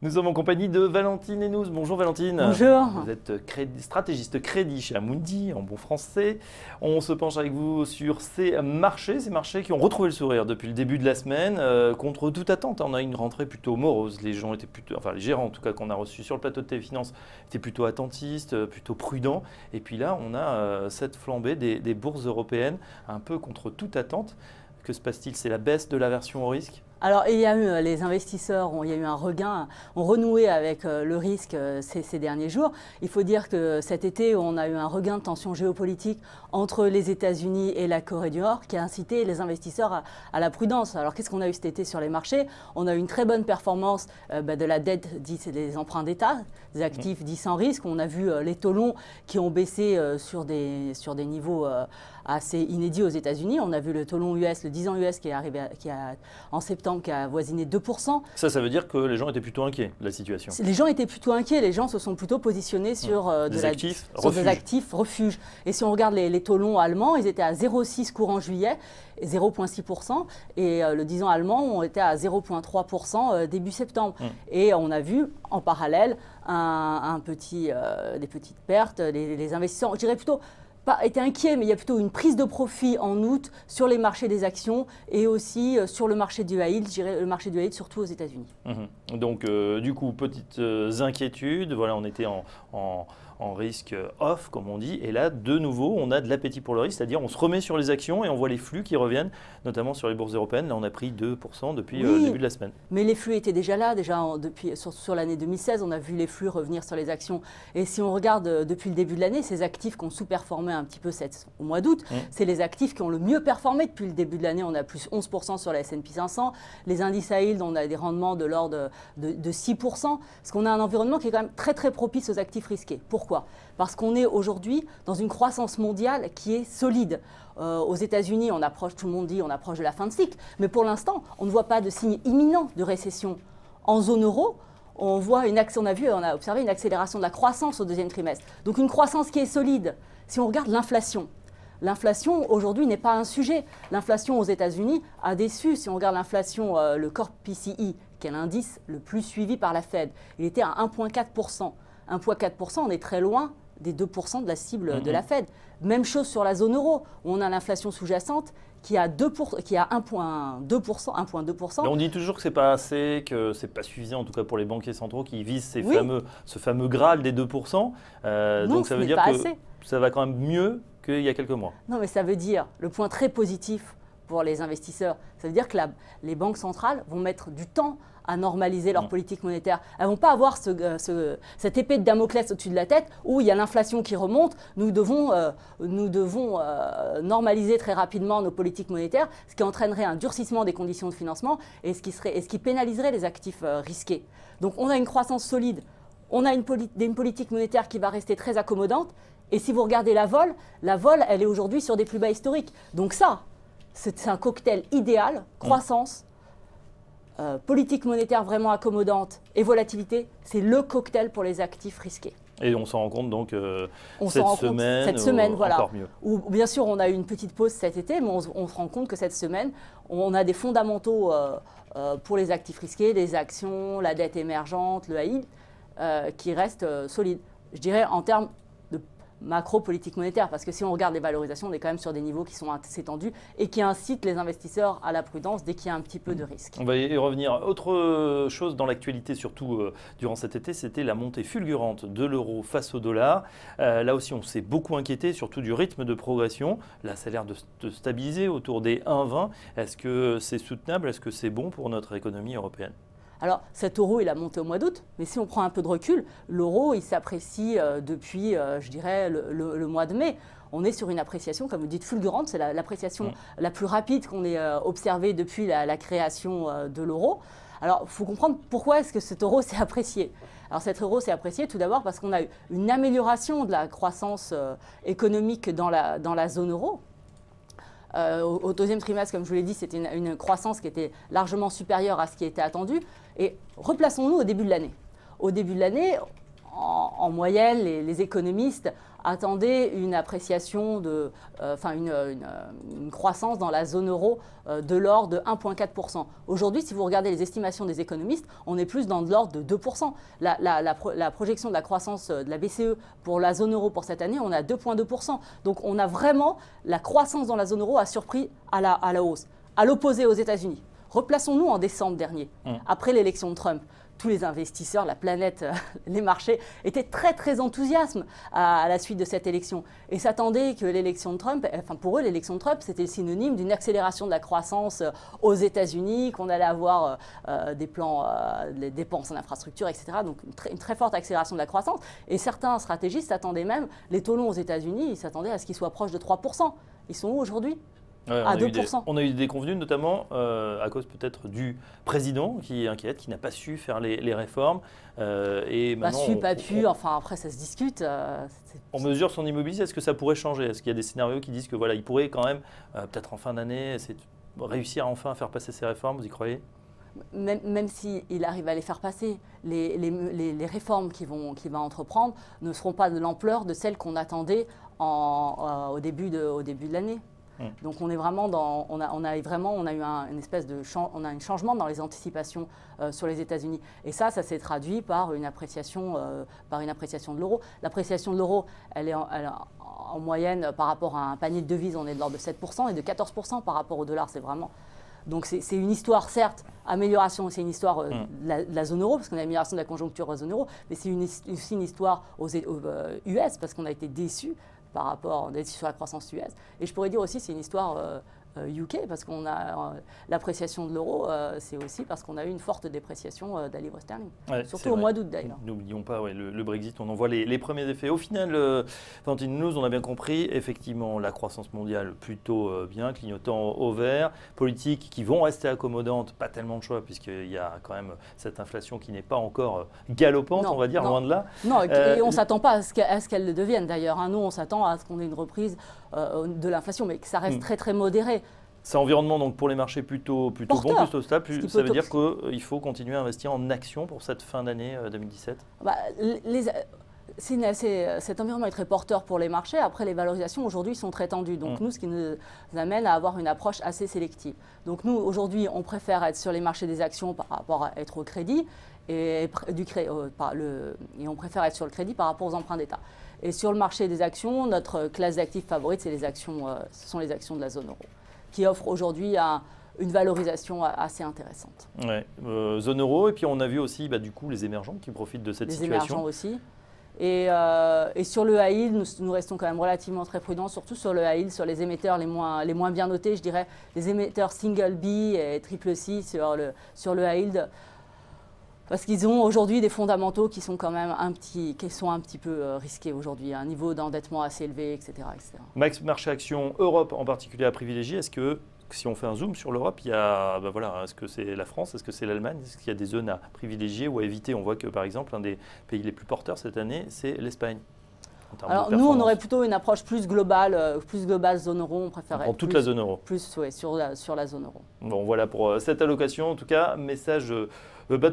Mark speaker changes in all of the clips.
Speaker 1: Nous sommes en compagnie de Valentine Hainouz. Bonjour Valentine.
Speaker 2: Bonjour.
Speaker 1: Vous êtes stratégiste crédit chez Amundi, en bon français. On se penche avec vous sur ces marchés qui ont retrouvé le sourire depuis le début de la semaine, contre toute attente. On a une rentrée plutôt morose. Les gens étaient plutôt, enfin les gérants en tout cas qu'on a reçus sur le plateau de Téléfinance étaient plutôt attentistes, plutôt prudents. Et puis là, on a cette flambée des bourses européennes, un peu contre toute attente. Que se passe-t-il? C'est la baisse de l'aversion au risque?
Speaker 2: Alors, il y a eu les investisseurs, il y a eu un regain, ont renoué avec le risque ces derniers jours. Il faut dire que cet été, on a eu un regain de tension géopolitique entre les États-Unis et la Corée du Nord qui a incité les investisseurs à la prudence. Alors, qu'est-ce qu'on a eu cet été sur les marchés? On a eu une très bonne performance de la dette, des emprunts d'État, des actifs dits sans risque. On a vu les taux longs qui ont baissé sur des niveaux assez inédits aux États-Unis. On a vu le taux long US, le 10 ans US qui est arrivé en septembre, qui a avoisiné 2%.
Speaker 1: Ça veut dire que les gens étaient plutôt inquiets de la situation.
Speaker 2: Les gens étaient plutôt inquiets, les gens se sont plutôt positionnés sur, des actifs refuges. Et si on regarde les taux longs allemands, ils étaient à 0,6 courant juillet, 0,6%, et le 10 ans allemand ont été à 0,3% début septembre. Et on a vu en parallèle des petites pertes, les investisseurs, je dirais plutôt, pas été inquiet, mais il y a plutôt une prise de profit en août sur les marchés des actions et aussi sur le marché du high yield, je dirais le marché du high yield surtout aux États-Unis.
Speaker 1: Donc, du coup, petites inquiétudes. Voilà, on était en risque off, comme on dit. Et là, de nouveau, on a de l'appétit pour le risque, c'est-à-dire on se remet sur les actions et on voit les flux qui reviennent, notamment sur les bourses européennes. Là, on a pris 2% depuis le début de la semaine.
Speaker 2: Mais les flux étaient déjà là, sur l'année 2016, on a vu les flux revenir sur les actions. Et si on regarde depuis le début de l'année, ces actifs qui ont sous-performé un petit peu au mois d'août, c'est les actifs qui ont le mieux performé depuis le début de l'année. On a plus 11% sur la S&P 500. Les indices high yield, on a des rendements de l'ordre de 6%. Parce qu'on a un environnement qui est quand même très très propice aux actifs risqués. Pourquoi ? Parce qu'on est aujourd'hui dans une croissance mondiale qui est solide. Aux États-Unis, tout le monde dit on approche de la fin de cycle, mais pour l'instant, on ne voit pas de signe imminent de récession. En zone euro, on a observé une accélération de la croissance au deuxième trimestre. Donc une croissance qui est solide. Si on regarde l'inflation, l'inflation aujourd'hui n'est pas un sujet. L'inflation aux États-Unis a déçu. Si on regarde l'inflation, le Core PCE, qui est l'indice le plus suivi par la Fed, il était à 1,4%. 1,4%, on est très loin des 2% de la cible de la Fed. Même chose sur la zone euro, où on a l'inflation sous-jacente qui a 1,2%.
Speaker 1: Mais on dit toujours que ce n'est pas assez, que ce n'est pas suffisant, en tout cas pour les banquiers centraux qui visent ce fameux Graal des 2%. Donc ça veut dire que ça va quand même mieux qu'il y a quelques mois.
Speaker 2: Non, mais ça veut dire, le point très positif pour les investisseurs, ça veut dire que les banques centrales vont mettre du temps à normaliser leur politique monétaire. Elles ne vont pas avoir cette épée de Damoclès au-dessus de la tête où il y a l'inflation qui remonte. Nous devons normaliser très rapidement nos politiques monétaires, ce qui entraînerait un durcissement des conditions de financement et ce qui pénaliserait les actifs risqués. Donc on a une croissance solide, on a une politique monétaire qui va rester très accommodante. Et si vous regardez la vol, elle est aujourd'hui sur des plus bas historiques. Donc ça, c'est un cocktail idéal, croissance, politique monétaire vraiment accommodante et volatilité, c'est le cocktail pour les actifs risqués.
Speaker 1: Et on s'en rend compte donc cette semaine,
Speaker 2: voilà,
Speaker 1: encore mieux.
Speaker 2: Où, bien sûr, on a eu une petite pause cet été, mais on se rend compte que cette semaine, on a des fondamentaux pour les actifs risqués, les actions, la dette émergente, le high yield, qui restent solides. Je dirais en termes de macro-politique monétaire, parce que si on regarde les valorisations, on est quand même sur des niveaux qui sont assez tendus et qui incitent les investisseurs à la prudence dès qu'il y a un petit peu de risque.
Speaker 1: On va y revenir. Autre chose dans l'actualité, surtout durant cet été, c'était la montée fulgurante de l'euro face au dollar. Là aussi, on s'est beaucoup inquiété, surtout du rythme de progression. Là, ça a l'air de stabiliser autour des 1,20. Est-ce que c'est soutenable? Est-ce que c'est bon pour notre économie européenne?
Speaker 2: Alors, cet euro, il a monté au mois d'août, mais si on prend un peu de recul, l'euro, il s'apprécie depuis, je dirais, le mois de mai. On est sur une appréciation, comme vous dites, fulgurante. C'est l'appréciation la plus rapide qu'on ait observée depuis la création de l'euro. Alors, il faut comprendre pourquoi est-ce que cet euro s'est apprécié. Alors, cet euro s'est apprécié tout d'abord parce qu'on a eu une amélioration de la croissance économique dans la zone euro. Au deuxième trimestre, comme je vous l'ai dit, c'était une croissance qui était largement supérieure à ce qui était attendu. Et replaçons-nous au début de l'année. Au début de l'année, en moyenne, les économistes attendaient une appréciation une croissance dans la zone euro de l'ordre de 1,4%. Aujourd'hui, si vous regardez les estimations des économistes, on est plus dans de l'ordre de 2%. La projection de la croissance de la BCE pour la zone euro pour cette année, on est à 2,2%. Donc on a vraiment, la croissance dans la zone euro a surpris à la hausse. À l'opposé aux États-Unis. Replaçons-nous en décembre dernier, après l'élection de Trump. Tous les investisseurs, la planète, les marchés étaient très très enthousiastes à la suite de cette élection et s'attendaient que l'élection de Trump, enfin pour eux l'élection de Trump c'était synonyme d'une accélération de la croissance aux États-Unis, qu'on allait avoir des plans, des dépenses en infrastructure, etc. Donc une très forte accélération de la croissance et certains stratégistes s'attendaient même, les taux longs aux États-Unis, ils s'attendaient à ce qu'ils soient proches de 3%. Ils sont où aujourd'hui ?
Speaker 1: Ouais,
Speaker 2: à 2%.
Speaker 1: On a eu des déconvenues, notamment à cause peut-être du président qui est inquiète, qui n'a pas su faire les réformes.
Speaker 2: Enfin après ça se discute.
Speaker 1: On mesure son immobilisme, est-ce que ça pourrait changer? Est-ce qu'il y a des scénarios qui disent que voilà, il pourrait quand même, peut-être en fin d'année, réussir enfin à faire passer ces réformes, vous y croyez?
Speaker 2: Même s'il arrive à les faire passer, les réformes qu'il va entreprendre ne seront pas de l'ampleur de celles qu'on attendait au début de l'année. Donc on est vraiment on a eu un changement dans les anticipations sur les États-Unis. Et ça s'est traduit par une appréciation de l'euro. L'appréciation de l'euro, elle est en moyenne par rapport à un panier de devises, on est de l'ordre de 7% et de 14% par rapport au dollar. C'est vraiment. Donc c'est une histoire, certes, amélioration, c'est une histoire de la zone euro, parce qu'on a amélioration de la conjoncture zone euro, mais c'est aussi une histoire aux US, parce qu'on a été déçus par rapport sur la croissance US. Et je pourrais dire aussi c'est une histoire UK, parce qu'on a l'appréciation de l'euro, c'est aussi parce qu'on a eu une forte dépréciation de la livre sterling, surtout au mois d'août d'ailleurs.
Speaker 1: N'oublions pas le Brexit, on en voit les premiers effets. Au final, Valentine, on a bien compris, effectivement, la croissance mondiale plutôt bien, clignotant au vert, politiques qui vont rester accommodantes, pas tellement de choix, puisqu'il y a quand même cette inflation qui n'est pas encore galopante, on va dire, loin de là.
Speaker 2: Non, et on ne s'attend pas à ce qu'elle le devienne d'ailleurs. Nous, on s'attend à ce qu'on ait une reprise de l'inflation, mais que ça reste très très modéré.
Speaker 1: C'est un environnement donc pour les marchés plutôt bon, plutôt stable. Ça veut dire qu'il faut continuer à investir en actions pour cette fin d'année 2017 ?
Speaker 2: Cet environnement est très porteur pour les marchés. Après, les valorisations aujourd'hui sont très tendues. Donc nous, ce qui nous amène à avoir une approche assez sélective. Donc nous, aujourd'hui, on préfère être sur les marchés des actions par rapport à être au crédit et on préfère être sur le crédit par rapport aux emprunts d'État. Et sur le marché des actions, notre classe d'actifs favorite, ce sont les actions de la zone euro, qui offrent aujourd'hui une valorisation assez intéressante.
Speaker 1: Ouais, zone euro, et puis on a vu aussi du coup les émergents qui profitent de cette situation.
Speaker 2: Les émergents aussi. Et sur le high yield, nous restons quand même relativement très prudents, surtout sur le high yield, sur les émetteurs les moins bien notés, je dirais les émetteurs single B et triple C sur le high yield. Parce qu'ils ont aujourd'hui des fondamentaux qui sont quand même un petit peu risqués aujourd'hui, un niveau d'endettement assez élevé, etc.
Speaker 1: Max, marché action Europe en particulier à privilégier. Est-ce que si on fait un zoom sur l'Europe, il y a, est-ce que c'est la France, est-ce que c'est l'Allemagne, est-ce qu'il y a des zones à privilégier ou à éviter? On voit que par exemple, un des pays les plus porteurs cette année, c'est l'Espagne.
Speaker 2: Alors nous, on aurait plutôt une approche plus globale zone euro. On préférerait
Speaker 1: pour toute la zone euro.
Speaker 2: Sur la zone euro.
Speaker 1: Bon, voilà pour cette allocation. En tout cas, message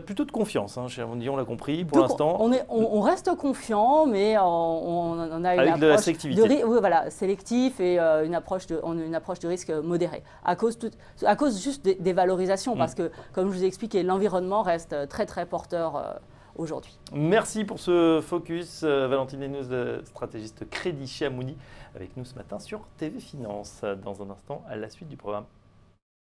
Speaker 1: plutôt de confiance, cher Mundi, on l'a compris pour l'instant.
Speaker 2: On reste confiant, mais on a une
Speaker 1: approche
Speaker 2: de
Speaker 1: la sélectivité.
Speaker 2: Sélectif et une approche de risque modéré. À cause juste des valorisations, parce que, comme je vous ai expliqué, l'environnement reste très très porteur aujourd'hui.
Speaker 1: Merci pour ce focus, Valentine Lénouz, stratégiste crédit chez Amundi, avec nous ce matin sur TV Finance. Dans un instant, à la suite du programme.